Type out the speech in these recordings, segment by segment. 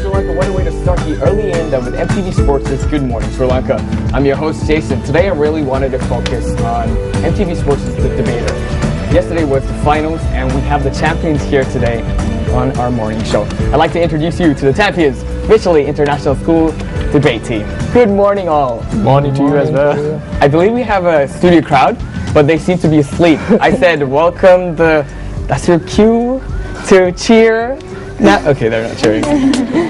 Sri Lanka, what a way to start the early end of MTV Sports' Good Morning Sri Lanka. I'm your host, Jason. Today I really wanted to focus on MTV Sports' The Debater. Yesterday was the finals, and we have the champions here today on our morning show. I'd like to introduce you to the champions, Vichley International School debate team. Good morning, all. Good morning to you as well. I believe we have a studio crowd, but they seem to be asleep. I said, welcome that's your cue to cheer. Okay, they're not cheering.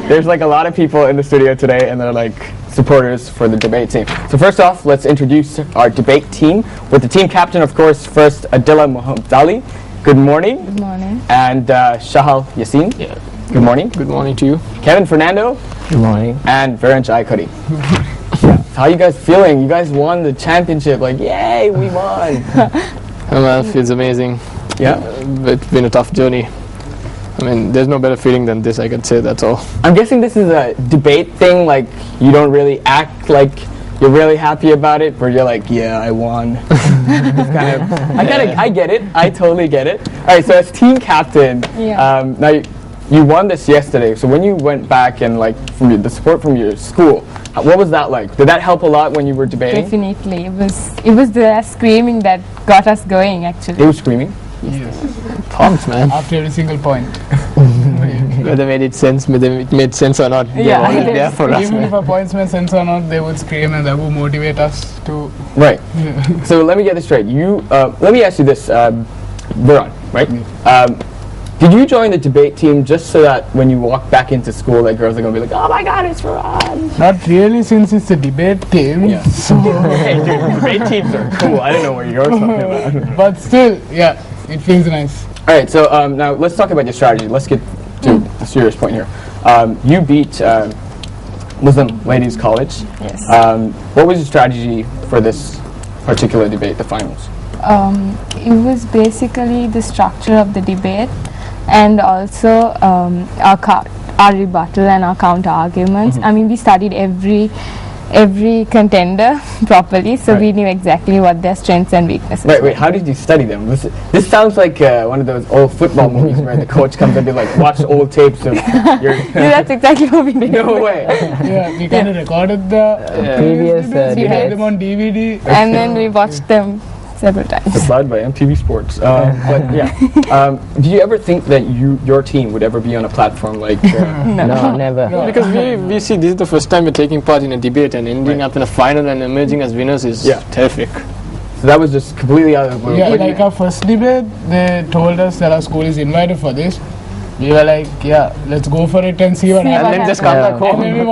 There's like a lot of people in the studio today, and they're like supporters for the debate team. So first off, let's introduce our debate team with the team captain, of course. First, Adila Mohammadali. Good morning. Good morning. And Shahal Yassin. Yeah. Good morning. Good morning to you. Kevin Fernando. Good morning. And Virenj Aikudi. How are you guys feeling? You guys won the championship. Like, yay, we won. Well, it feels amazing. Yeah. It's been a tough journey. I mean, there's no better feeling than this, I could say, that's all. I'm guessing this is a debate thing, like you don't really act like you're really happy about it, but you're like, yeah, I won. I get it. I totally get it. All right, so as team captain, now you won this yesterday. So when you went back and like from the support from your school, what was that like? Did that help a lot when you were debating? Definitely. It was the screaming that got us going, actually. It was screaming? Yes. Pumped, man. After every single point. Whether it made sense or not, they were always there for us. Even if our points made sense or not, they would scream and that would motivate us to... Right. So let me get this straight. Let me ask you this, Viran, right? Did you join the debate team just so that when you walk back into school, that girls are going to be like, oh my God, it's Viran? Not really, since it's a debate team. Yeah. So Hey, dude, debate teams are cool. I don't know what you're talking about. But still, yeah, it feels nice. All right, so now let's talk about your strategy. Let's get to the serious point here. You beat Muslim Ladies College. Yes. What was your strategy for this particular debate, the finals? It was basically the structure of the debate and also our rebuttal and our counter arguments. I mean, we studied every contender properly, so we knew exactly what their strengths and weaknesses were. Wait, how did you study them? This sounds like one of those old football movies where the coach comes and be like, watch old tapes of your... That's exactly what we did. No way. Yeah, we kind of recorded the previous debates. We had them on DVD. And then we watched them several times. Supplied by MTVSPORTS. But yeah, did you ever think that your team would ever be on a platform like... No, never. No, because we see this is the first time we're taking part in a debate, and ending up in a final and emerging as winners is terrific. So that was just completely out of the blue. Yeah, like our first debate, they told us that our school is invited for this. We were like, yeah, let's go for it and see what happens. And then just come back home. And then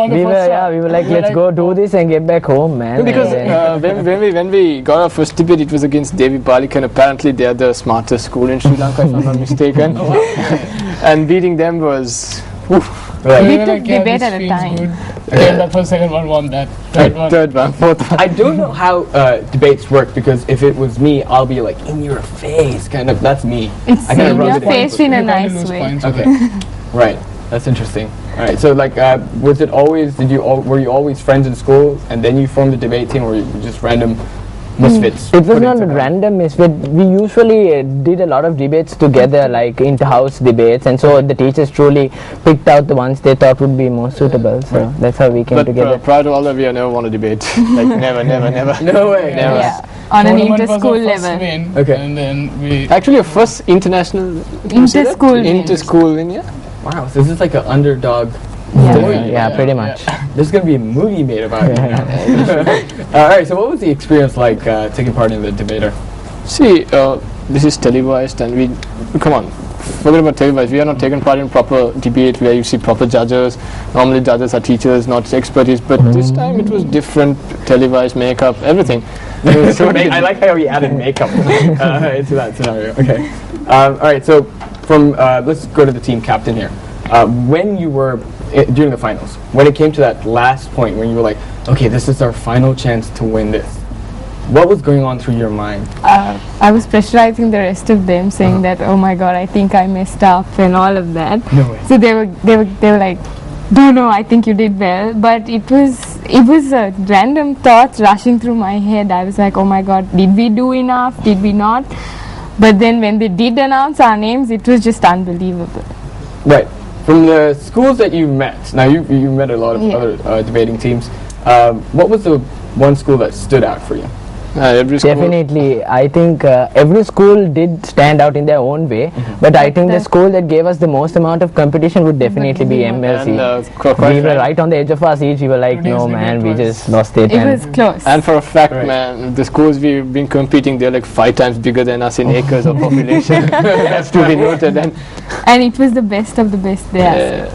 we were like, let's go do this and get back home, man. Because when we got our first debate, it was against Devi Balika, and apparently they are the smartest school in Sri Lanka, if I'm not mistaken. And beating them was... We took debate at a time. Came back for the second one, won that. Third one, fourth one. I don't know how debates work, because if it was me, I'll be like, in your face, kind of. That's me. It's in your face in a nice way. Okay. Right. That's interesting. All right. So, like, was it always? Were you always friends in school, and then you formed the debate team, or were you just random misfits? It was not a random misfit. We usually did a lot of debates together, like inter-house debates, and so the teachers truly picked out the ones they thought would be most suitable. So that's how we came together. Prior to all that, we have never won a debate. Like never. No way. Never. Yeah. On an inter-school level. Okay. And then we... Actually, a first international... Inter-school win, yeah. Wow. So this is like an underdog. Yeah, pretty much. There's going to be a movie made about it. All right, so what was the experience like taking part in the debater? See, this is televised, and come on, forget about televised. We are not taking part in proper debate where you see proper judges. Normally judges are teachers, not expertise, but this time it was different, televised, makeup, everything. I like how he added makeup into that scenario. Okay. All right, so let's go to the team captain here. When you were during the finals, when it came to that last point when you were like, okay, this is our final chance to win this, what was going on through your mind? I was pressurizing the rest of them, saying that, oh my God, I think I messed up and all of that. No way. So they were like, no, I think you did well. But it was random thoughts rushing through my head. I was like, oh my God, did we do enough? Did we not? But then when they did announce our names, it was just unbelievable. Right. From the schools that you met, now you met a lot of Yeah. other debating teams. What was the one school that stood out for you? Every school. Definitely, I think every school did stand out in their own way, but I think the school that gave us the most amount of competition would definitely be MLC. And We were right on the edge of our seat. We were like, Today's no man, we debate was- just lost it. It and was close. And for a fact, Right. man, the schools we've been competing, they're like 5 times bigger than us in acres of population. That's to be noted. And it was the best of the best there.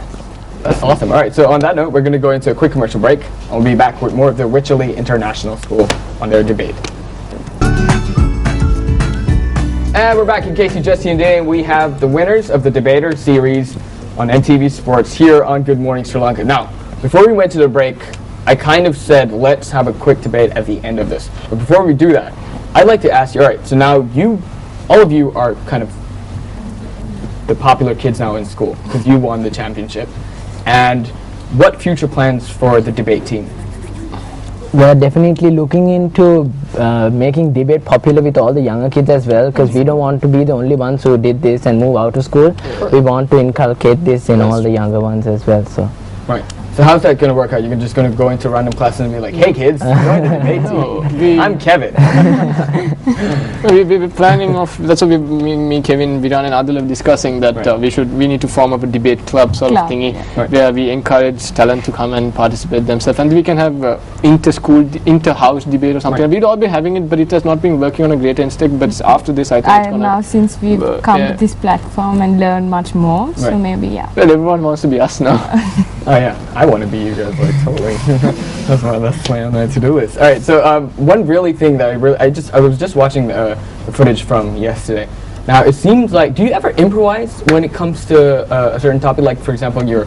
That's awesome. All right, so on that note, we're going to go into a quick commercial break. I'll be back with more of the Wycherley International School on their debate. And we're back. In case you just tuned in, we have the winners of the Debater series on MTV Sports here on Good Morning Sri Lanka. Now, before we went to the break, I kind of said let's have a quick debate at the end of this. But before we do that, I'd like to ask you, all right, so now all of you are kind of the popular kids now in school because you won the championship. And what future plans for the debate team? we're definitely looking into making debate popular with all the younger kids as well, because we don't want to be the only ones who did this and move out of school. We want to inculcate this in all the younger ones as well. So Right. So how's that going to work out? You're just going to go into random classes and be like, hey kids, join the debate team. I'm Kevin. We were planning of, that's what me, Kevin, Viran and Adil are discussing, that Right. we need to form up a debate club sort of Club, thingy, yeah. Right. where we encourage talent to come and participate themselves, and we can have inter-house debate or something. Right. We'd all be having it, but it has not been working on a great extent. But after this, I think it's And gonna. now since we've come to this platform and learned much more, so Right. maybe yeah. Well, everyone wants to be us now. Oh yeah, I want to be you guys, like totally. That's my on my to-do list. All right, so one really thing that I was just watching the footage from yesterday. Now it seems like, do you ever improvise when it comes to a certain topic? Like for example, your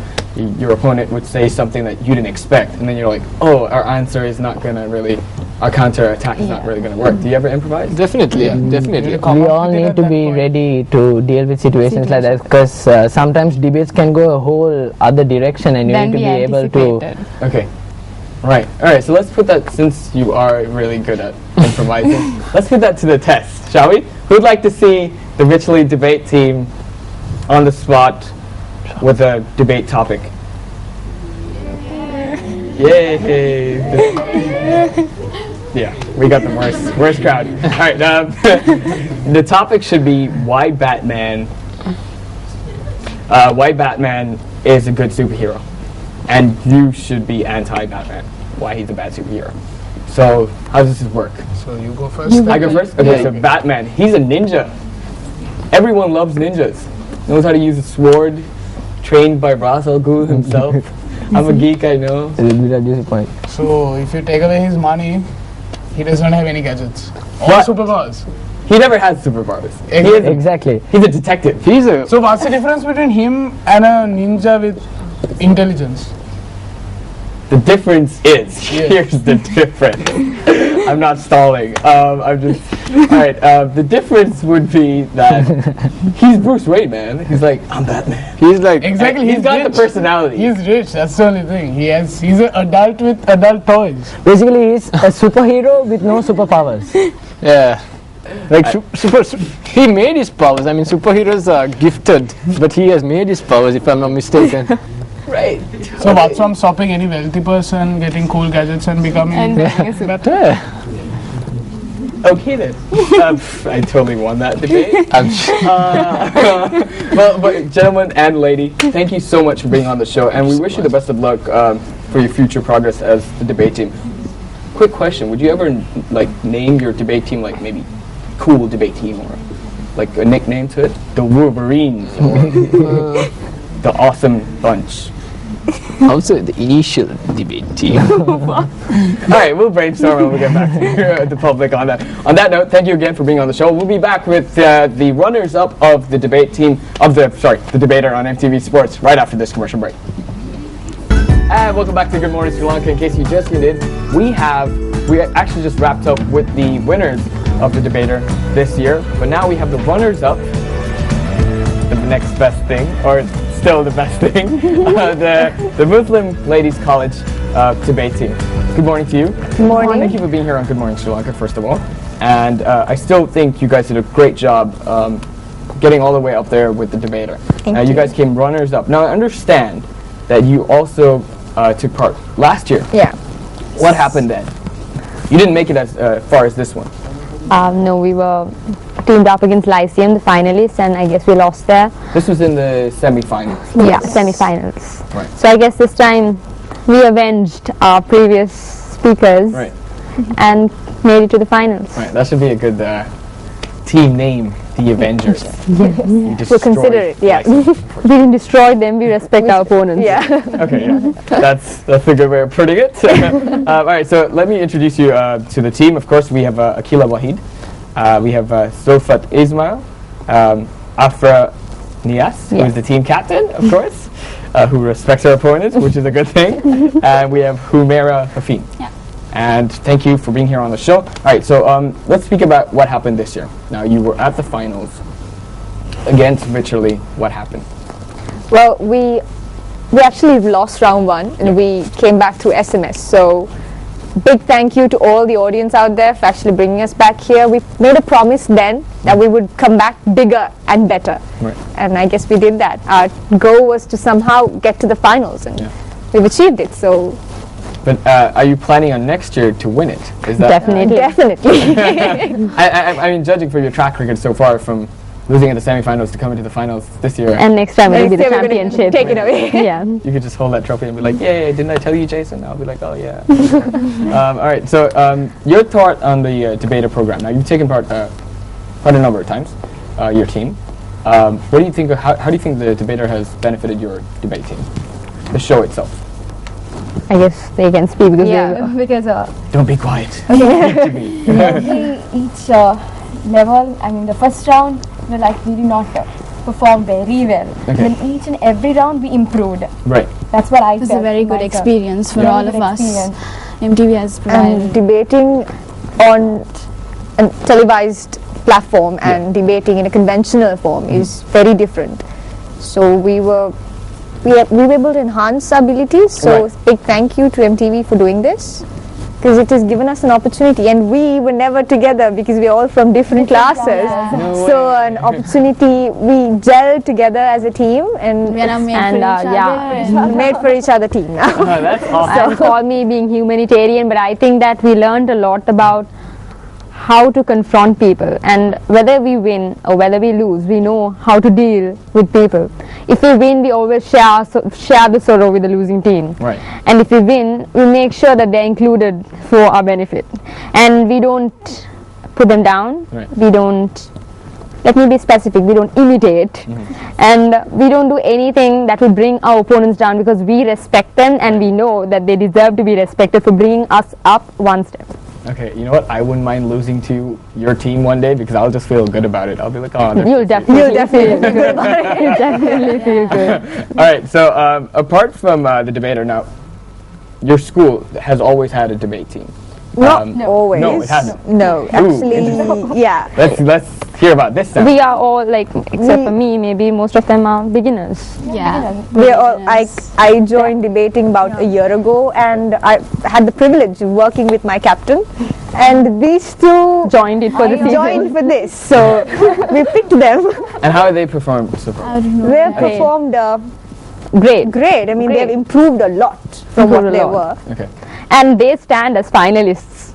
opponent would say something that you didn't expect, and then you're like, oh, our answer is not gonna really, our counter attack is not Yeah. really gonna work. Do you ever improvise? Definitely, definitely. Come we up all with it need at to that be point. ready to deal with situations like that, because sometimes debates can go a whole other direction, and you Then need to we be able to. anticipated. Okay. Right. All right. So let's put that, since you are really good at improvising, let's put that to the test, shall we? Who'd like to see the Wycherley debate team on the spot with a debate topic? Yay! Yeah, we got the worst crowd. All right. The topic should be why Batman. Why Batman is a good superhero, and you should be anti-Batman. Why he's a bad superhero. So how does this work? So you go first. I go first? Okay, Yeah. so Batman, he's a ninja. Everyone loves ninjas. Knows how to use a sword, trained by Ra's al Ghul himself. I'm a geek, I know. So if you take away his money, he doesn't have any gadgets or What? superpowers. He never has superpowers. Exactly. He's a detective. So what's the difference between him and a ninja with intelligence? The difference is, Yeah. here's the difference. I'm not stalling. I'm just, alright, the difference would be that he's Bruce Wayne, man. He's like, I'm Batman. He's like, Exactly, He's got the rich. personality. He's rich. That's the only thing. He's an adult with adult toys. Basically, he's a superhero with no superpowers. yeah. Like he made his powers. I mean, superheroes are gifted, but he has made his powers, if I'm not mistaken. Right. So what's from stopping any wealthy person getting cool gadgets and becoming And being a super- better? Okay then. I totally won that debate. I'm sure. But gentlemen and lady, thank you so much for being on the show, and we wish you the best of luck for your future progress as the debate team. Quick question: would you ever name your debate team like maybe cool debate team, or like a nickname to it? The Wolverines, or the Awesome Bunch. Also, the initial debate team. All right, we'll brainstorm and we'll get back to the public on that. On that note, thank you again for being on the show. We'll be back with the runners-up of the debate team the debater on MTV Sports right after this commercial break. And welcome back to Good Morning Sri Lanka. In case you just tuned in, we actually just wrapped up with the winners of the debater this year, but now we have the runners-up, the next best thing, or still the best thing, the Muslim Ladies College debate team. Good morning to you. Good morning. Thank you for being here on Good Morning Sri Lanka, first of all. And I still think you guys did a great job getting all the way up there with the debater. You guys came runners up. Now I understand that you also took part last year. Yeah. What happened then? You didn't make it as far as this one. No, we were teamed up against Lyceum, the finalists, and I guess we lost there. This was in the semi-finals. Yeah, semi-finals. Right. So I guess this time we avenged our previous speakers Right. and made it to the finals. Right. That should be a good team name, the Avengers. We'll consider it, yeah. We didn't destroy them, we respect our opponents. Yeah. Okay, yeah. That's a good way of putting it. All right, so let me introduce you to the team. Of course, we have Akila Wahid. We have Zulfat Ismail, Afra Nias, who is the team captain, of course, who respects her opponents, which is a good thing. And we have Humaira Hafin. Yeah. And thank you for being here on the show. All right, so let's speak about what happened this year. Now, you were at the finals against Virtually. What happened? Well, we actually lost round one and we came back through SMS. So big thank you to all the audience out there for actually bringing us back here. We made a promise then that we would come back bigger and better. Right. And I guess we did that. Our goal was to somehow get to the finals and we've achieved it. So But are you planning on next year to win it? Is that definitely. I mean, judging from your track record so far, from losing at the semifinals to coming to the finals this year, And next time it'll be the Next year we're gonna championship. take it away. Yeah. you could just hold that trophy and be like, "Yay! Didn't I tell you, Jason?" I'll be like, "Oh yeah." All right. So your thought on the debater program. Now you've taken part quite a number of times. Your team. What do you think? How do you think the debater has benefited your debate team? The show itself. I guess they can speak because Because Don't be quiet. each level, I mean the first round, we did not perform very well. Okay. Then each and every round we improved. Right. That's what I It was felt a very good myself. experience for Very all good of us. experience. MTV has provided. And debating on a televised platform and debating in a conventional form is very different. So we were able to enhance our abilities. So Right. big thank you to MTV for doing this, because it has given us an opportunity, and we were never together because we are all from different classes. No So way. an opportunity, we gelled together as a team and We are now made and, for each other. made for each other team now. Oh, that's awesome. And call me being humanitarian, but I think that we learned a lot about how to confront people, and whether we win or whether we lose, we know how to deal with people. If we win, we always share the sorrow with the losing team. Right. And if we win, we make sure that they're included for our benefit. And we don't put them down. Right. We don't, let me be specific, we don't imitate. And we don't do anything that will bring our opponents down, because we respect them and we know that they deserve to be respected for bringing us up one step. Okay, you know what? I wouldn't mind losing to your team one day, because I'll just feel good about it. I'll be like, oh, they're You'll definitely feel good. good. You'll definitely feel good. All right, so apart from the debater, now, your school has always had a debate team. Not always. No, it hasn't. No, actually, yeah. Let's hear about this then. We are all, like, except for me, maybe most of them are beginners. Yeah. We are all, I joined debating about a year ago, and I had the privilege of working with my captain, and these two Joined it for the season. joined for this, so we picked them. And how have they performed so far? They have performed Great. great. I mean, Great. they've improved a lot from what Improved a they lot. were. Okay. And they stand as finalists,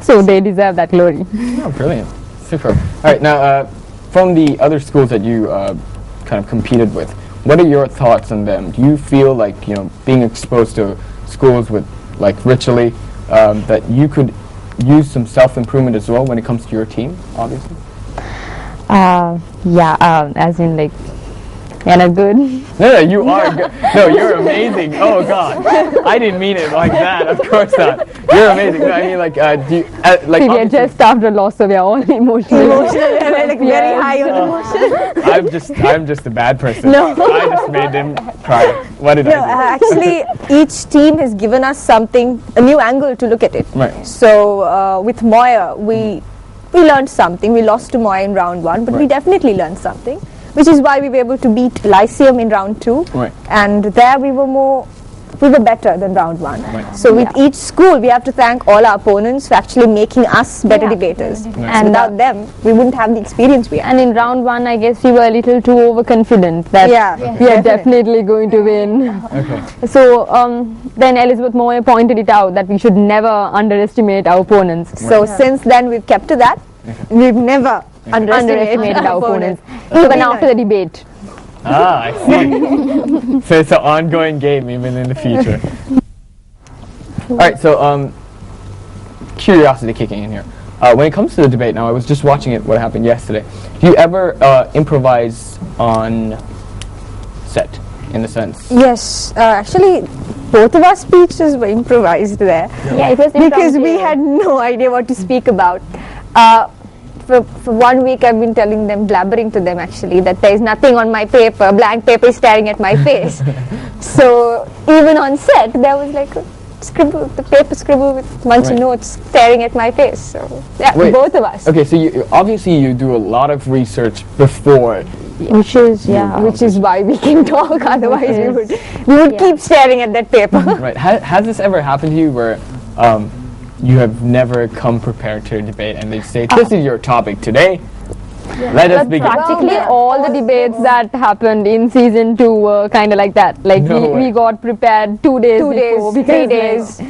so they deserve that glory. Oh, brilliant. Super. All right, now, from the other schools that you kind of competed with, what are your thoughts on them? Do you feel like, you know, being exposed to schools with, like, Richley, that you could use some self-improvement as well when it comes to your team, obviously? As in, like, they're not good. No, you are good. No, you're amazing. Oh, God. I didn't mean it like that. Of course not. You're amazing. No, I mean, like, do you, like, We are obviously- just after a loss, so we are all emotional. Like very high on emotion. I'm just a bad person. No. I just made them cry. What did No, I do? actually, each team has given us something, a new angle to look at it. Right. So with Moya, we learned something. We lost to Moya in round one, but we Right. definitely learned something, which is why we were able to beat Lyceum in round two. Right. And there we were more we were better than round one. So with each school, we have to thank all our opponents for actually making us better debaters. And without them, we wouldn't have the experience we have. And in round one, I guess we were a little too overconfident that we are definitely going to win. Okay. So then Elizabeth Moore pointed it out that we should never underestimate our opponents. So since then, we've kept to that. We've never Underestimated our opponents, even after the debate. Ah, I see. So it's an ongoing game even in the future. All right, so curiosity kicking in here. When it comes to the debate now, I was just watching it, what happened yesterday. Do you ever improvise on set, in a sense? Yes, actually, both of our speeches were improvised there. Yeah, it was Because we had no idea what to speak about. For 1 week I've been telling them, blabbering to them actually, that there is nothing on my paper, blank paper is staring at my face. So even on set there was like a scribble, the paper scribble with a bunch of notes staring at my face. So yeah, both of us. Okay, so you, obviously you do a lot of research before. Which is why we can talk, otherwise we would keep staring at that paper. Right, has this ever happened to you where you have never come prepared to a debate and they say, this is your topic today, let us begin. Practically all the debates that happened in season 2 were kind of like that. Like we got prepared 2 days before, 3 days.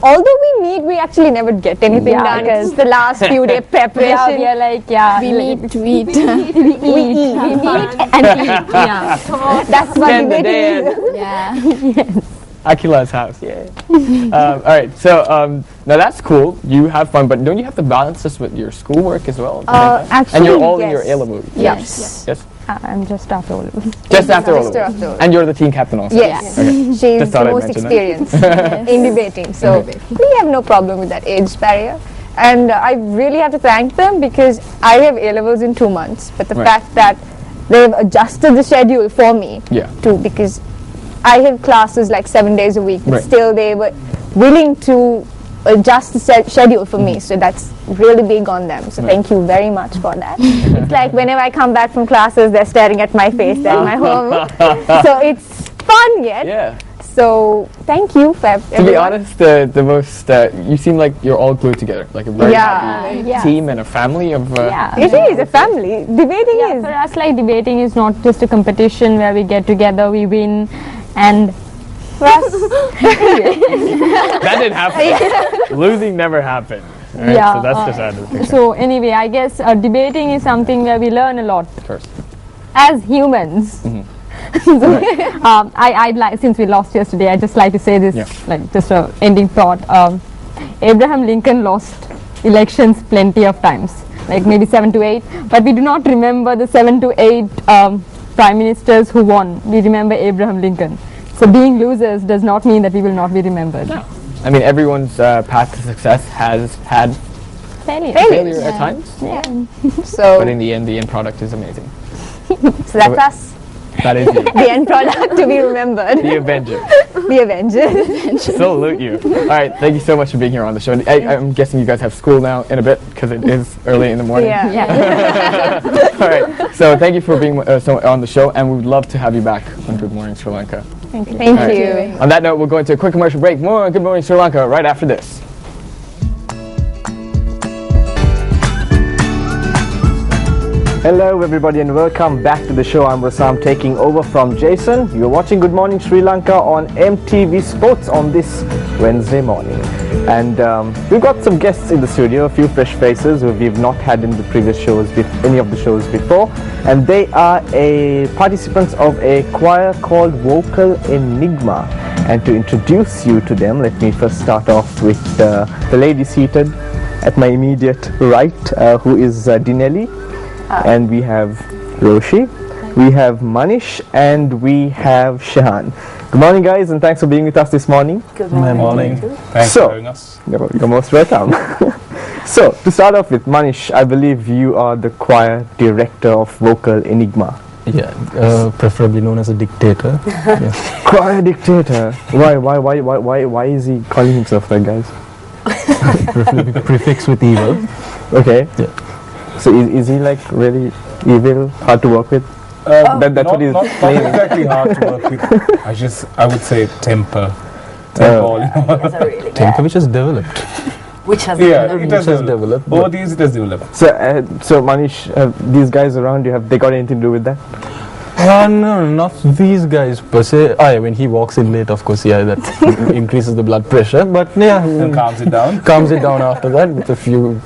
Although we meet, we actually never get anything done. It's the last few day preparation. We are like, We meet, we eat. we eat and eat. That's what Spend the debating day is. Yeah. Akila's house, yeah. All right, so now that's cool. You have fun, but don't you have to balance this with your schoolwork as well? Actually, and you're all in your A level. Yes. Yes. I'm just after all of us. Just after all Just of after all. it. And you're the team captain also. Yes, Okay. she's Just the thought I'd most mention experienced in debating, so we have no problem with that age barrier. And I really have to thank them because I have A-levels in 2 months, but the fact that they've adjusted the schedule for me too, because I have classes like 7 days a week, but still they were willing to adjust the schedule for me, so that's really big on them, so thank you very much for that. It's like whenever I come back from classes, they're staring at my face, they're in my homework, so it's fun yet. Yeah. So thank you for everyone. To be honest, the most you seem like you're all glued together, like a very happy team and a family of. It is a family. Debating is. For us, like debating is not just a competition where we get together, we win, and for us, That didn't happen. Losing never happened. Right? Yeah, So that's just out of the picture. so anyway, I guess debating is something where we learn a lot Of course. as humans. I'd like, since we lost yesterday, I'd just like to say this, like just a ending thought. Abraham Lincoln lost elections plenty of times, like maybe 7 to 8, but we do not remember the 7 to 8 prime ministers who won. We remember Abraham Lincoln. So being losers does not mean that we will not be remembered. No. I mean, everyone's path to success has had failure at times, So, but in the end product is amazing. so that's us. That is you. The end product to be remembered. The Avenger. The Avengers. Salute you. All right, thank you so much for being here on the show. I'm guessing you guys have school now in a bit because it is early in the morning. All right, so thank you for being on the show, and we would love to have you back on Good Morning Sri Lanka. Thank you. On that note, we'll go into a quick commercial break. More on Good Morning Sri Lanka right after this. Hello everybody and welcome back to the show. I'm Rasam taking over from Jason. You're watching Good Morning Sri Lanka on MTV Sports on this Wednesday morning. And we've got some guests in the studio, a few fresh faces who we've not had in the previous shows, any of the shows before. And they are participants of a choir called Vocal Enigma. And to introduce you to them, let me first start off with the lady seated at my immediate right, who is Dinelli. And we have Roshi, we have Manish, and we have Shahan. Good morning guys, and thanks for being with us this morning. Good morning. Thanks for having us. You're most welcome. So, to start off with, Manish, I believe you are the choir director of Vocal Enigma. Yeah, preferably known as a dictator. Choir dictator. Why is he calling himself that, guys? Preferably prefix with evil. Okay. Yeah. So is he like really evil, hard to work with? That's what he's not exactly hard to work with. I would say temper. That's a really Temper bad. which is developed. Which has It has developed. Over these, it has developed. So Manish, these guys around you, have they got anything to do with that? No, not these guys per se. When he walks in late, of course, that increases the blood pressure. But And calms it down. calms it down after that with a few,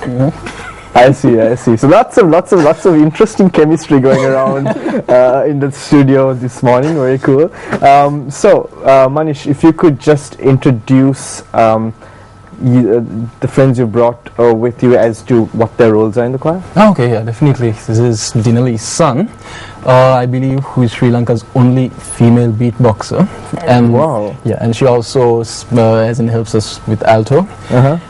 I see. So lots of interesting chemistry going around in the studio this morning. Very cool. Manish, if you could just introduce the friends you brought with you as to what their roles are in the choir. Okay, yeah, definitely. This is Dinali's son, I believe, who is Sri Lanka's only female beatboxer. And wow. Yeah, and she also helps us with alto.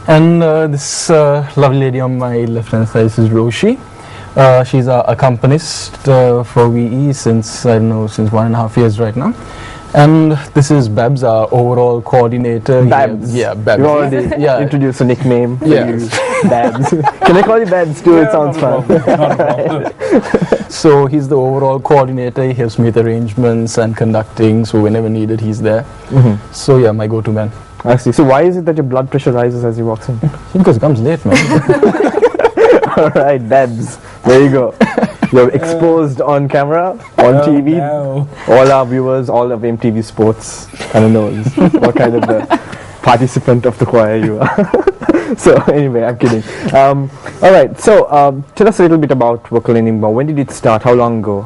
And this lovely lady on my left hand side is Roshi. She's our accompanist for VE since 1.5 years right now. And this is Babs, our overall coordinator. Babs. Yeah, Babs. You already introduced a nickname. Yeah. Babs. Can I call you Babs too? It sounds fun. So he's the overall coordinator. He helps me with arrangements and conducting. So whenever needed, he's there. So yeah, my go-to man. I see. So why is it that your blood pressure rises as he walks in? Because he comes late, man. All right, Babs. There you go. You're exposed on camera, on TV. No. All our viewers, all of MTV Sports kind of knows what kind of a participant of the choir you are. So anyway, I'm kidding. All right, so tell us a little bit about Vocal Enigma. When did it start? How long ago?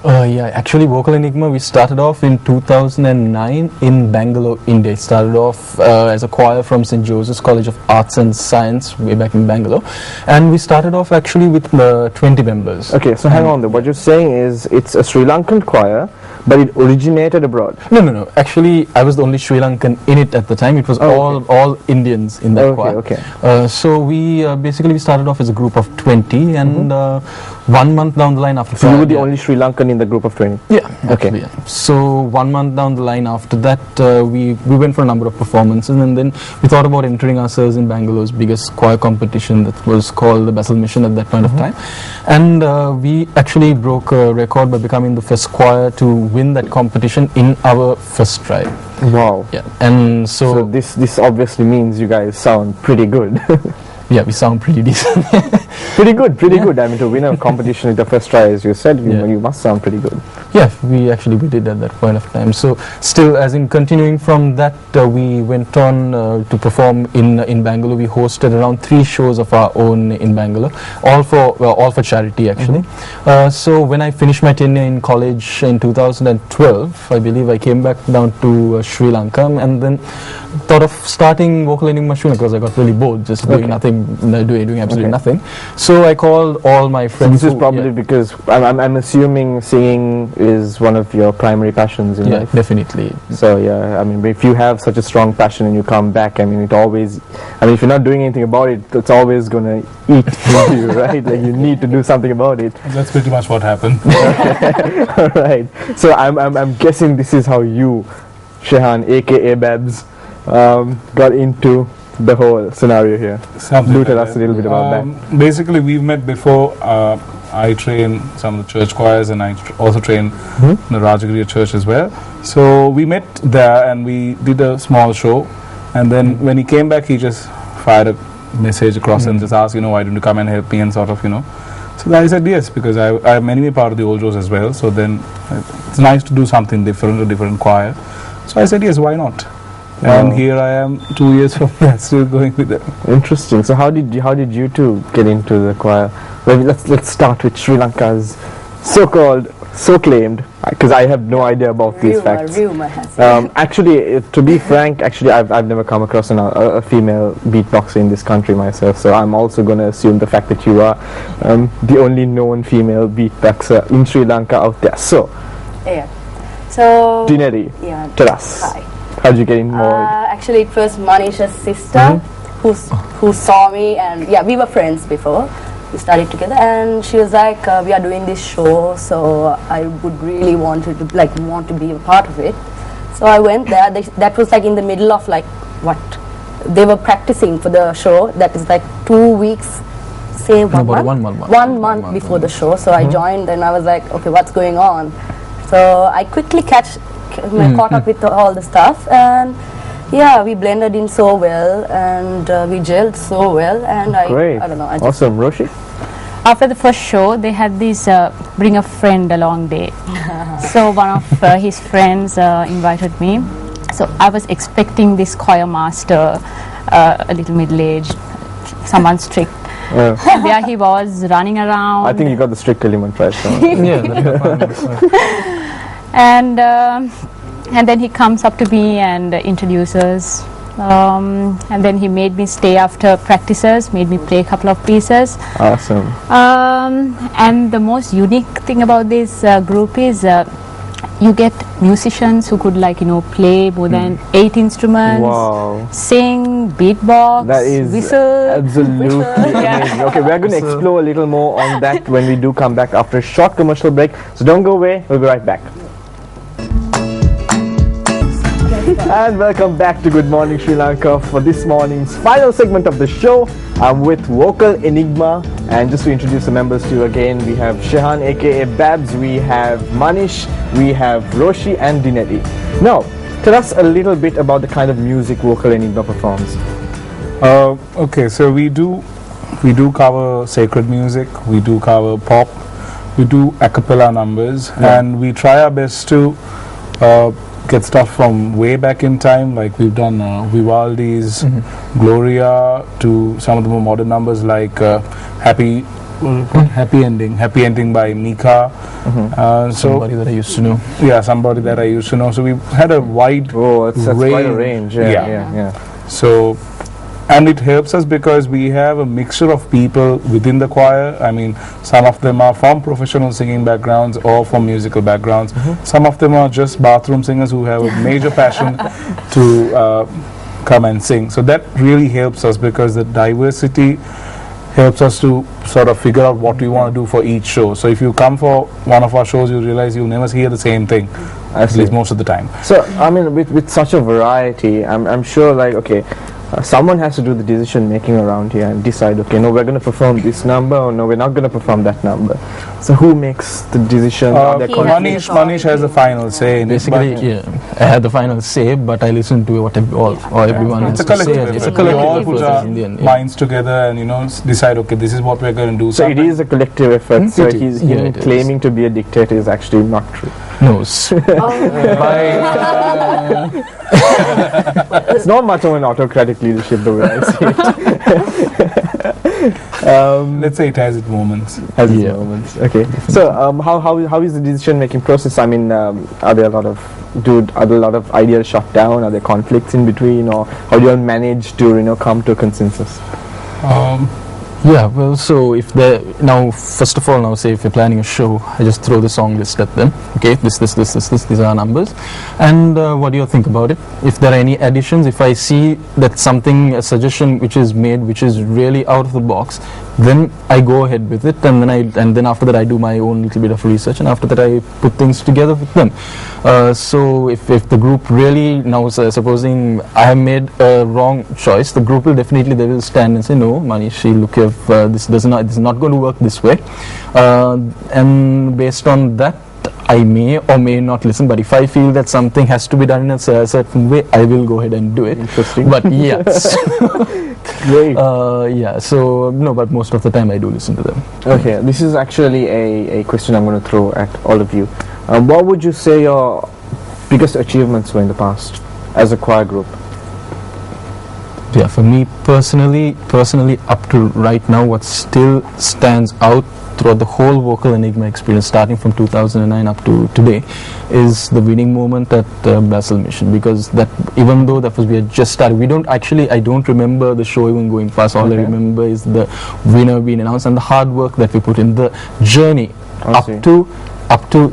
Actually, Vocal Enigma, we started off in 2009 in Bangalore, India. It started off as a choir from St. Joseph's College of Arts and Science way back in Bangalore. And we started off actually with 20 members. Okay, so hang on there. What you're saying is it's a Sri Lankan choir, but it originated abroad. No. Actually, I was the only Sri Lankan in it at the time. It was all Indians in that choir. Okay. So we basically started off as a group of 20 and 1 month down the line after... So you were the only Sri Lankan in the group of 20? Yeah. Okay. Actually, yeah. So 1 month down the line after that, we went for a number of performances, and then we thought about entering ourselves in Bangalore's biggest choir competition that was called the Basel Mission at that point of time. And we actually broke a record by becoming the first choir to win that competition in our first try. Wow. Yeah. And so this obviously means you guys sound pretty good. Yeah, we sound pretty decent. Pretty good. I mean, to win a competition at the first try, as you said, you must sound pretty good. Yeah, we did at that point of time. So still, as in continuing from that, we went on to perform in Bangalore. We hosted around 3 shows of our own in Bangalore, all for charity actually. So when I finished my tenure in college in 2012, I believe I came back down to Sri Lanka and then thought of starting Vocal Enigma because I got really bored just doing nothing, doing absolutely nothing. So I called all my friends. So this is probably because I'm assuming singing is one of your primary passions in life. Definitely. So yeah, I mean, if you have such a strong passion and you come back, I mean, if you're not doing anything about it, it's always gonna eat into you, right? Like you need to do something about it. That's pretty much what happened. All right. So I'm guessing this is how you, Shehan, aka Babs, got into the whole scenario here. Do tell us a little bit about that. Basically, we've met before. I train some of the church choirs and I also train the Rajagiriya church as well. So we met there and we did a small show, and then when he came back he just fired a message across and just asked, why don't you come and help me and sort of, So I said yes, because I'm anyway part of the old shows as well, so then it's nice to do something different, a different choir. So I said yes, why not? And here I am 2 years from that, still going with it. Interesting. So how did you two get into the choir? Well, let's start with Sri Lanka's so claimed, because I have no idea about these facts. Rumor has actually, to be frank, I've never come across a female beatboxer in this country myself. So I'm also going to assume the fact that you are the only known female beatboxer in Sri Lanka out there. So, So, Dineri, tell us. Hi. How did you get involved? Actually, it was Manisha's sister who saw me, and we were friends before. We studied together, and she was like, "We are doing this show, so I would really want to be a part of it." So I went there. That was like in the middle of they were practicing for the show. That is like 2 weeks say 1 about month. 1 month. 1 month before the show. So I joined and I was like, okay, what's going on? So I quickly caught up with all the stuff, and yeah, we blended in so well, and we gelled so well, and Great. I don't know. Awesome. Roshi? After the first show, they had this bring a friend along day. So one of his friends invited me. So I was expecting this choir master, a little middle-aged, someone strict. There he was running around. I think you got the strict element right now. And then he comes up to me and introduces. And then he made me stay after practices, made me play a couple of pieces. Awesome. And the most unique thing about this group is you get musicians who could play more than 8 instruments, Wow. sing, beatbox, That is whistle. absolutely amazing. Okay, we're going to explore a little more on that when we do come back after a short commercial break. So don't go away, we'll be right back. And welcome back to Good Morning Sri Lanka for this morning's final segment of the show. I'm with Vocal Enigma, and just to introduce the members to you again, we have Shehan aka Babs, we have Manish, we have Roshi and Dinetti. Now, tell us a little bit about the kind of music Vocal Enigma performs. Okay, so we do cover sacred music, we do cover pop, we do a cappella numbers, and we try our best to get stuff from way back in time, like we've done Vivaldi's Gloria, to some of the more modern numbers like Happy Ending by Mika. Somebody that I used to know. Yeah, somebody that I used to know. So we had a wide that's quite a range. Yeah. So, and it helps us because we have a mixture of people within the choir. I mean, some of them are from professional singing backgrounds or from musical backgrounds. Some of them are just bathroom singers who have a major passion to come and sing. So that really helps us because the diversity helps us to sort of figure out what we want to do for each show. So if you come for one of our shows, you realize you never hear the same thing, at least most of the time. So, I mean, with such a variety, I'm sure, like, okay, someone has to do the decision making around here and decide, okay, no, we're going to perform this number, or no, we're not going to perform that number. So who makes the decision? Manish has the final say in basically, I had the final say, but I listened to what everyone it's has a to say. collective. It's a collective We all effort put our in the end, minds together and decide, okay, this is what we're going to do. So it is a collective effort. So It is. him claiming to be a dictator is actually not true. No. It's not much of an autocratic leadership the way I see it. Let's say it has its moments. Moments. Okay. So how is the decision making process? I mean, are there a lot of ideas shot down? Are there conflicts in between, or how do you all manage to come to a consensus? Yeah, well, so if first of all, say if you're planning a show, I just throw the song list at them. Okay, this, these are our numbers. And what do you think about it? If there are any additions, if I see that a suggestion which is made, which is really out of the box, then I go ahead with it, and then after that I do my own little bit of research, and after that I put things together with them. So if the group really supposing I have made a wrong choice, the group will definitely stand and say, no, Manish, look, this is not going to work this way, and based on that I may or may not listen, but if I feel that something has to be done in a certain way, I will go ahead and do it. Interesting. But yes. Great. So no, but most of the time I do listen to them. Okay, this is actually a question I'm going to throw at all of you. What would you say your biggest achievements were in the past as a choir group? Yeah, for me personally, up to right now, what still stands out throughout the whole Vocal Enigma experience, starting from 2009 up to today, is the winning moment at Basil Mission. Because that, even though we had just started, I don't remember the show even going past. All I remember is the winner being announced and the hard work that we put in, the journey up to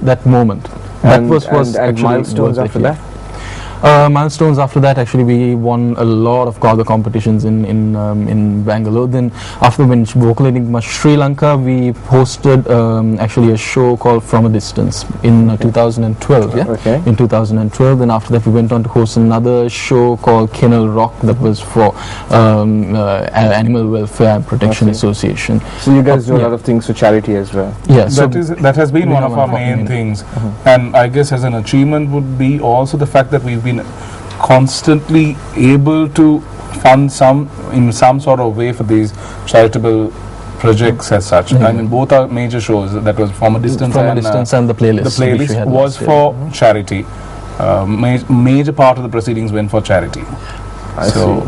that moment. That was actually milestones after that. Milestones after that, actually, we won a lot of other competitions in Bangalore. Then after when Vocal Enigma Sri Lanka, we hosted actually a show called From a Distance in 2012. Yeah, Okay. in 2012. Then after that, we went on to host another show called Kennel Rock that was for Animal Welfare and Protection Association. So you guys do a lot of things for charity as well. Yeah, so That has been one of our main things. And I guess as an achievement would be also the fact that we've been constantly able to fund in some sort of way for these charitable projects as such. I mean, both our major shows, that was From a Distance, and the playlist. The which we playlist had was last year. for charity. Major part of the proceedings went for charity. I see.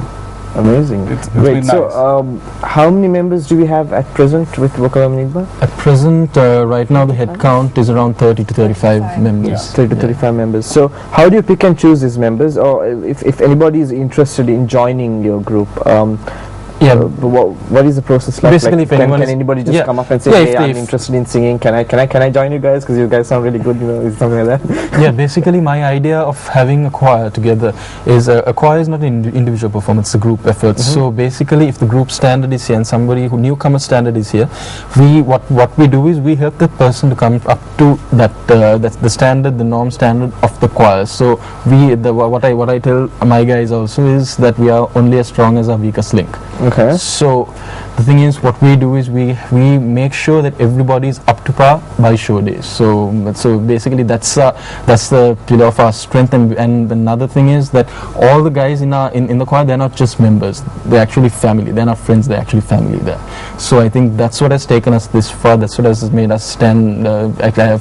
Amazing. It's Great. been So, how many members do we have at present with Vocal Enigma? At present, right now the head count is around 30 to 35 members. 30 to 35 members. So, how do you pick and choose these members? Or if anybody is interested in joining your group, what is the process like? Basically, like, if can anyone is- anybody just yeah. come up and say, Yeah, hey, I'm interested in singing, can I join you guys, because you guys sound really good, is something like that? Yeah, basically my idea of having a choir together is a choir is not an individual performance, it's a group effort. So basically, if the group standard is here and somebody who newcomer standard is here, what we do is we help the person to come up to that's the standard, the norm standard of the choir. So what I tell my guys also is that we are only as strong as our weakest link. Okay. So the thing is, what we do is we make sure that everybody is up to par by show days. So basically that's the pillar of our strength. And another thing is that all the guys in the choir, they're not just members, they're actually family. They're not friends, they're actually family there. So I think that's what has taken us this far. That's what has made us stand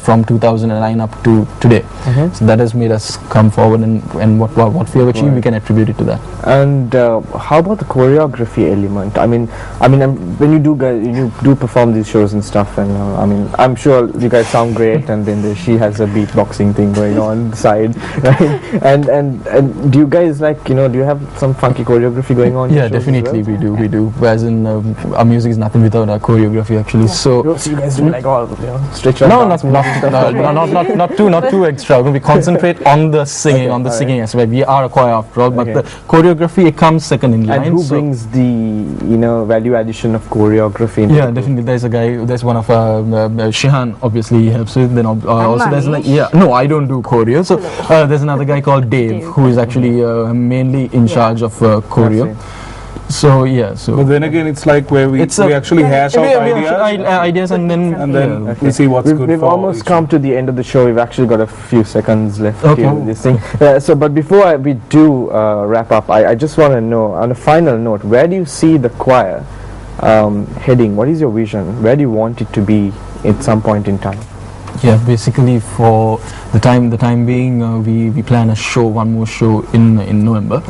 from 2009 up to today. So that has made us come forward, and what we have achieved, we can attribute it to that. And how about the choreography element? I mean, when you do perform these shows and stuff, and I'm sure you guys sound great, and then she has a beatboxing thing going on side, right? And do you guys do you have some funky choreography going on? in Yeah, your shows as definitely well? we do. As in, our music is nothing without our choreography actually. So you guys do like all stretch your no, dance not too extra. We concentrate on the singing, singing aspect. We are a choir after all, but the choreography, it comes second in line. And who brings the value addition of choreography? Yeah, definitely. There's a guy. There's one of Shihan. Obviously, he helps with. Then also there's no, I don't do choreo. So there's another guy called Dave, who is actually mainly in charge of choreo. So yeah, But then again, it's like where we actually hash out ideas and then we see what's good. We've almost come to the end of the show. We've actually got a few seconds left Okay. here with this thing. But before we do wrap up, I just want to know, on a final note, where do you see the choir heading? What is your vision? Where do you want it to be at some point in time? Yeah, basically for the time being, we plan one more show in November.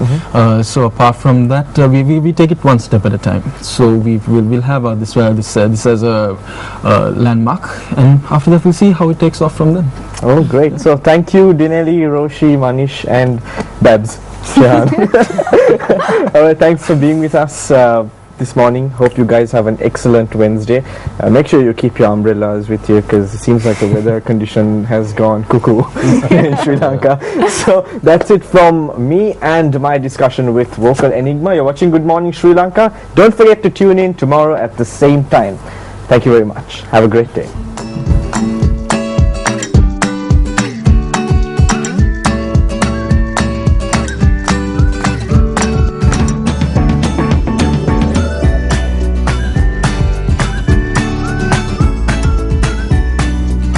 So apart from that, we take it one step at a time. So we'll have this as a landmark, and after that we'll see how it takes off from then. Oh, great! So thank you, Dinelli, Roshi, Manish, and Babs. All right, thanks for being with us this morning. Hope you guys have an excellent Wednesday. Make sure you keep your umbrellas with you, because it seems like the weather condition has gone cuckoo in Sri Lanka. So that's it from me and my discussion with Vocal Enigma. You're watching Good Morning Sri Lanka. Don't forget to tune in tomorrow at the same time. Thank you very much. Have a great day.